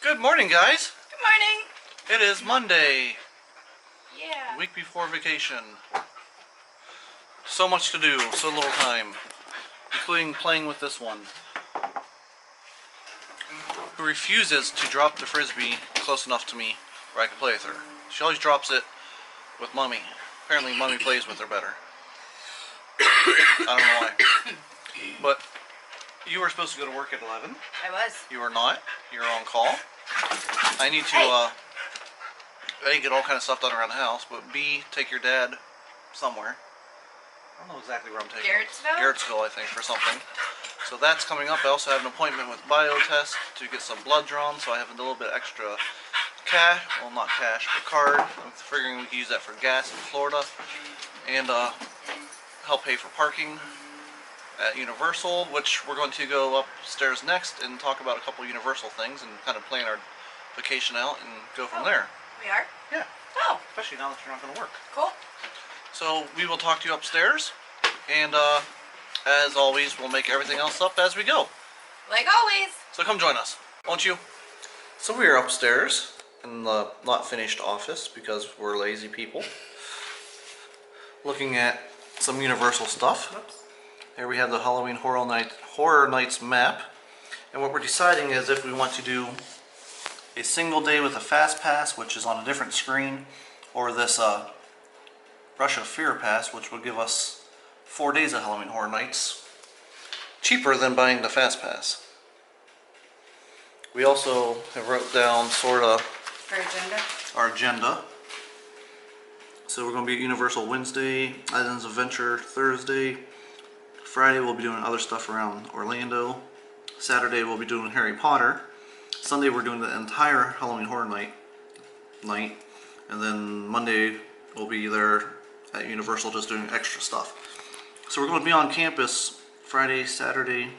Good morning, guys. Good morning. It is Monday, Yeah. week before vacation. So much to do, so little time, including playing with this one, who refuses to drop the frisbee close enough to me where I can play with her. She always drops it with Mummy. Apparently, Mummy plays with her better. I don't know why. But you were supposed to go to work at 11. I was. You were not. You're on call. I need to, A, get all kind of stuff done around the house, but B, take your dad somewhere. I don't know exactly where I'm taking him. Garrettsville, I think, for something. So that's coming up. I also have an appointment with Biotest to get some blood drawn, so I have a little bit extra cash. Well, not cash, but card. I'm figuring we can use that for gas in Florida. And help pay for parking at Universal, which we're going to go upstairs next and talk about a couple Universal things and kind of plan our vacation out and go from there. We are? Yeah. Oh. Especially now that you're not going to work. Cool. So we will talk to you upstairs, and as always, we'll make everything else up as we go. Like always. So come join us, won't you? So we are upstairs in the not finished office because we're lazy people, looking at some Universal stuff. Oops. Here we have the Halloween Horror Nights map, and what we're deciding is if we want to do a single day with a fast pass, which is on a different screen, or this Rush of Fear pass, which will give us 4 days of Halloween Horror Nights, cheaper than buying the fast pass. We also have wrote down sort of our agenda. So we're going to be at Universal Wednesday, Islands of Adventure Thursday. Friday we'll be doing other stuff around Orlando. Saturday we'll be doing Harry Potter. Sunday we're doing the entire Halloween Horror Night. And then Monday we'll be there at Universal just doing extra stuff. So we're going to be on campus Thursday, Saturday,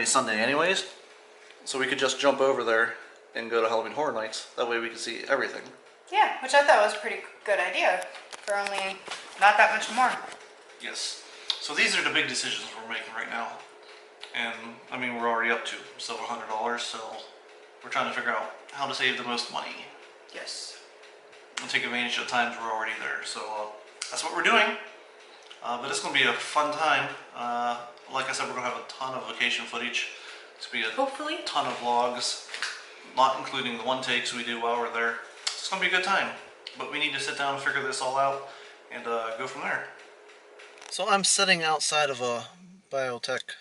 Sunday anyways. So we could just jump over there and go to Halloween Horror Nights. That way we can see everything. Yeah, which I thought was a pretty good idea for only not that much more. Yes. So these are the big decisions we're making right now. And I mean, we're already up to several $100, so we're trying to figure out how to save the most money. Yes. And take advantage of the times we're already there. So that's what we're doing. But it's going to be a fun time. Like I said, we're going to have a ton of vacation footage. It's going to be hopefully a ton of vlogs, not including the one takes we do while we're there. So it's going to be a good time. But we need to sit down and figure this all out and go from there. So I'm sitting outside of a biotech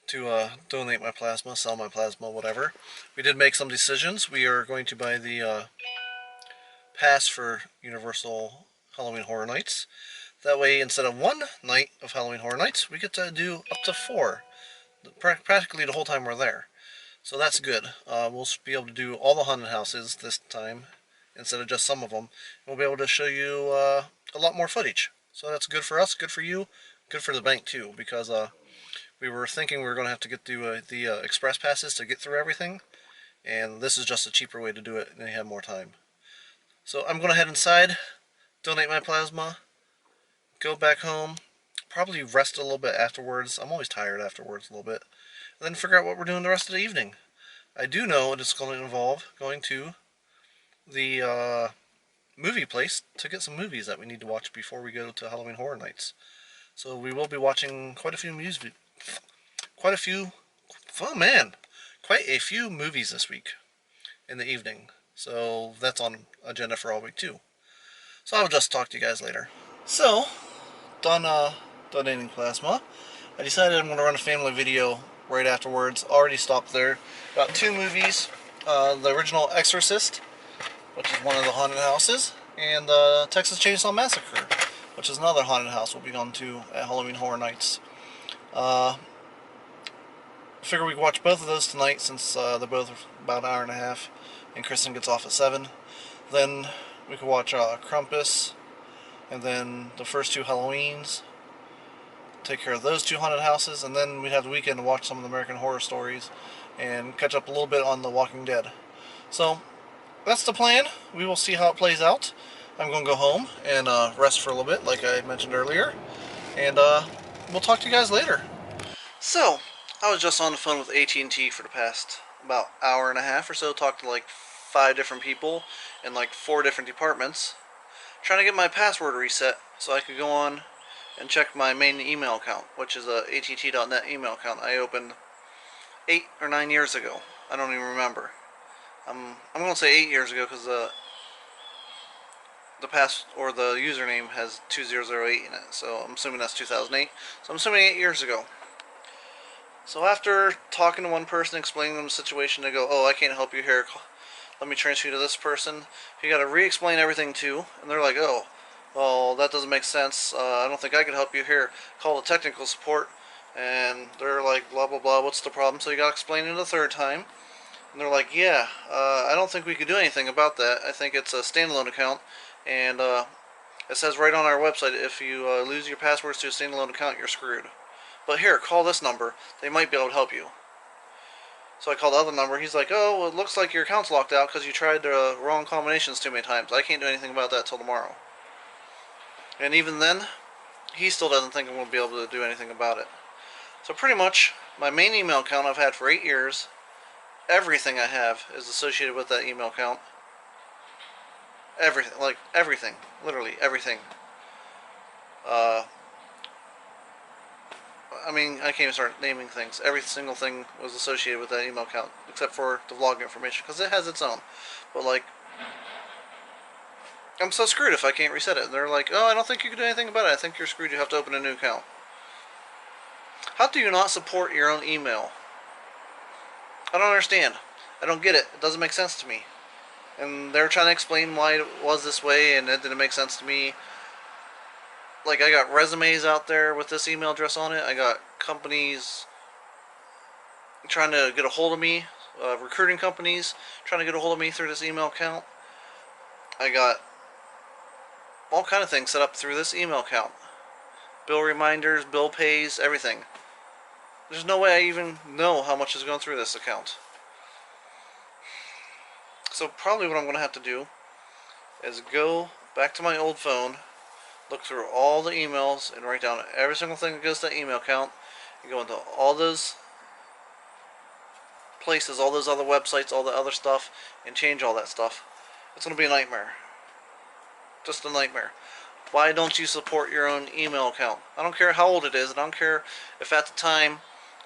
to donate my plasma, sell my plasma, whatever. We did make some decisions. We are going to buy the pass for Universal Halloween Horror Nights. That way, instead of 1 night of Halloween Horror Nights, we get to do up to 4. Practically the whole time we're there. So that's good. We'll be able to do all the haunted houses this time, instead of just some of them. We'll be able to show you a lot more footage. So that's good for us, good for you, good for the bank too, because we were thinking we were going to have to get through the express passes to get through everything, and this is just a cheaper way to do it, and they have more time. So I'm going to head inside, donate my plasma, go back home, probably rest a little bit afterwards. I'm always tired afterwards a little bit, and then figure out what we're doing the rest of the evening. I do know it's going to involve going to the movie place to get some movies that we need to watch before we go to Halloween Horror Nights. So we will be watching quite a few movies this week in the evening. So that's on agenda for all week too. So I'll just talk to you guys later. So, done donating plasma. I decided I'm going to run a family video right afterwards. Already stopped there. Got 2 movies. The original Exorcist, which is one of the haunted houses, and Texas Chainsaw Massacre, which is another haunted house we'll be going to at Halloween Horror Nights. Figure we can watch both of those tonight since they're both about an hour and a half, and Kristen gets off at 7. Then we can watch Krampus, and then the first 2 Halloweens. Take care of those 2 haunted houses, and then we'd have the weekend to watch some of the American Horror Stories and catch up a little bit on The Walking Dead. So that's the plan. We will see how it plays out. I'm going to go home and rest for a little bit, like I mentioned earlier, and we'll talk to you guys later. So, I was just on the phone with AT&T for the past about hour and a half or so, talked to like 5 different people in like 4 different departments, trying to get my password reset so I could go on and check my main email account, which is a att.net email account I opened 8 or 9 years ago. I don't even remember. I'm gonna say 8 years ago because the pass or the username has 2008 in it, so I'm assuming that's 2008. So I'm assuming 8 years ago. So after talking to one person, explaining them the situation, they go, "Oh, I can't help you here. Let me transfer you to this person." You got to re-explain everything to, and they're like, "Oh, well, that doesn't make sense. I don't think I can help you here. Call the technical support." And they're like, "Blah blah blah. What's the problem?" So you got to explain it a third time, and they're like, "Yeah, I don't think we could do anything about that. I think it's a standalone account, and it says right on our website if you lose your passwords to a standalone account, you're screwed. But here, call this number. They might be able to help you." So I called the other number. He's like, "Oh, well, it looks like your account's locked out because you tried the wrong combinations too many times. I can't do anything about that till tomorrow." And even then, he still doesn't think I'm going to be able to do anything about it. So pretty much, my main email account I've had for 8 years, everything I have is associated with that email account. Everything, like everything, literally everything. Uh, I mean, I can't even start naming things. Every single thing was associated with that email account, except for the vlog information, because it has its own. But like, I'm so screwed if I can't reset it. And they're like, "Oh, I don't think you can do anything about it. I think you're screwed. You have to open a new account." How do you not support your own email? I don't understand. I don't get it. It doesn't make sense to me. And they're trying to explain why it was this way, and it didn't make sense to me. Like, I got resumes out there with this email address on it. I got companies trying to get a hold of me, recruiting companies trying to get a hold of me through this email account. I got all kind of things set up through this email account. Bill reminders, bill pays, everything. There's no way I even know how much is going through this account. So probably what I'm going to have to do is go back to my old phone, look through all the emails, and write down every single thing that goes to that email account, and go into all those places, all those other websites, all the other stuff, and change all that stuff. It's going to be a nightmare. Just a nightmare. Why don't you support your own email account? I don't care how old it is. I don't care if at the time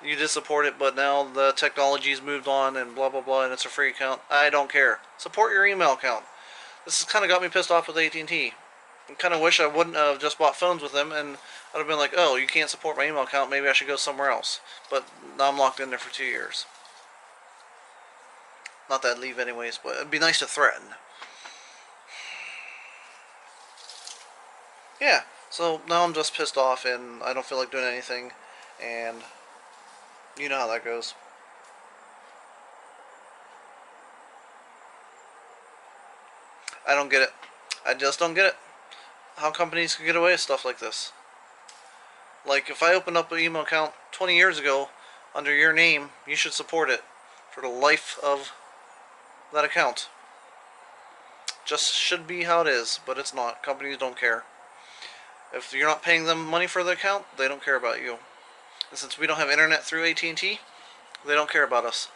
you did support it, but now the technology's moved on and blah blah blah, and it's a free account. I don't care. Support your email account. This has kind of got me pissed off with AT&T. I kind of wish I wouldn't have just bought phones with them, and I'd have been like, "Oh, you can't support my email account. Maybe I should go somewhere else." But now I'm locked in there for 2 years. Not that I'd leave anyways, but it'd be nice to threaten. Yeah, so now I'm just pissed off and I don't feel like doing anything, and you know how that goes. I don't get it. I just don't get it. How companies can get away with stuff like this. Like, if I opened up an email account 20 years ago under your name, you should support it for the life of that account. Just should be how it is, but it's not. Companies don't care. If you're not paying them money for the account, they don't care about you. And since we don't have internet through AT&T, they don't care about us.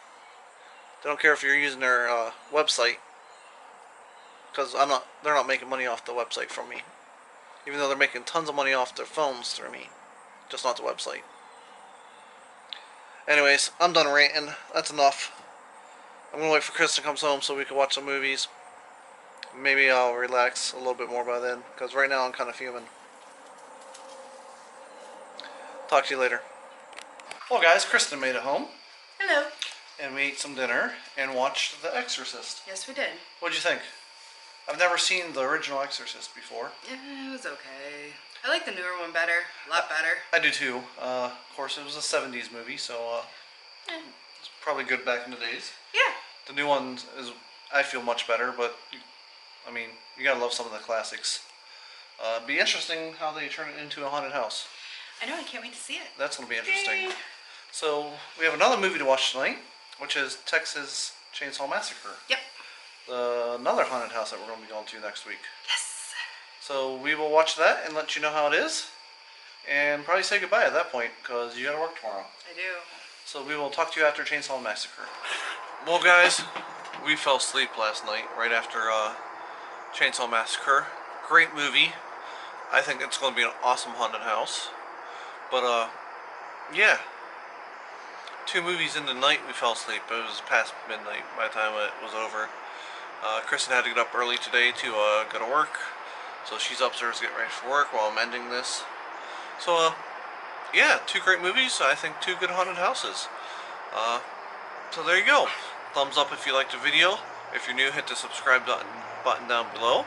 They don't care if you're using their website, because they're not making money off the website from me. Even though they're making tons of money off their phones through me, just not the website. Anyways, I'm done ranting. That's enough. I'm gonna wait for Chris to come home so we can watch some movies. Maybe I'll relax a little bit more by then, because right now I'm kind of fuming. Talk to you later. Well guys, Kristen made it home, Hello. and we ate some dinner and watched The Exorcist. Yes, we did. What'd you think? I've never seen the original Exorcist before. It was okay. I like the newer one better. A lot better. I do too. Of course, it was a 70s movie, so it's probably good back in the days. Yeah. The new one is, I feel, much better, but I mean, you gotta love some of the classics. It'd be interesting how they turn it into a haunted house. I know, I can't wait to see it. That's gonna be interesting. Yay. So, we have another movie to watch tonight, which is Texas Chainsaw Massacre. Yep. Another haunted house that we're going to be going to next week. Yes. So we will watch that and let you know how it is, and probably say goodbye at that point because you got to work tomorrow. I do. So we will talk to you after Chainsaw Massacre. Well, guys, we fell asleep last night right after Chainsaw Massacre. Great movie. I think it's going to be an awesome haunted house. But yeah. 2 movies in the night we fell asleep. It was past midnight by the time it was over. Kristen had to get up early today to go to work. So she's upstairs getting ready for work while I'm ending this. So yeah, 2 great movies. I think 2 good haunted houses. So there you go. Thumbs up if you liked the video. If you're new, hit the subscribe button down below.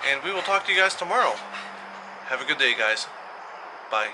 And we will talk to you guys tomorrow. Have a good day, guys. Bye.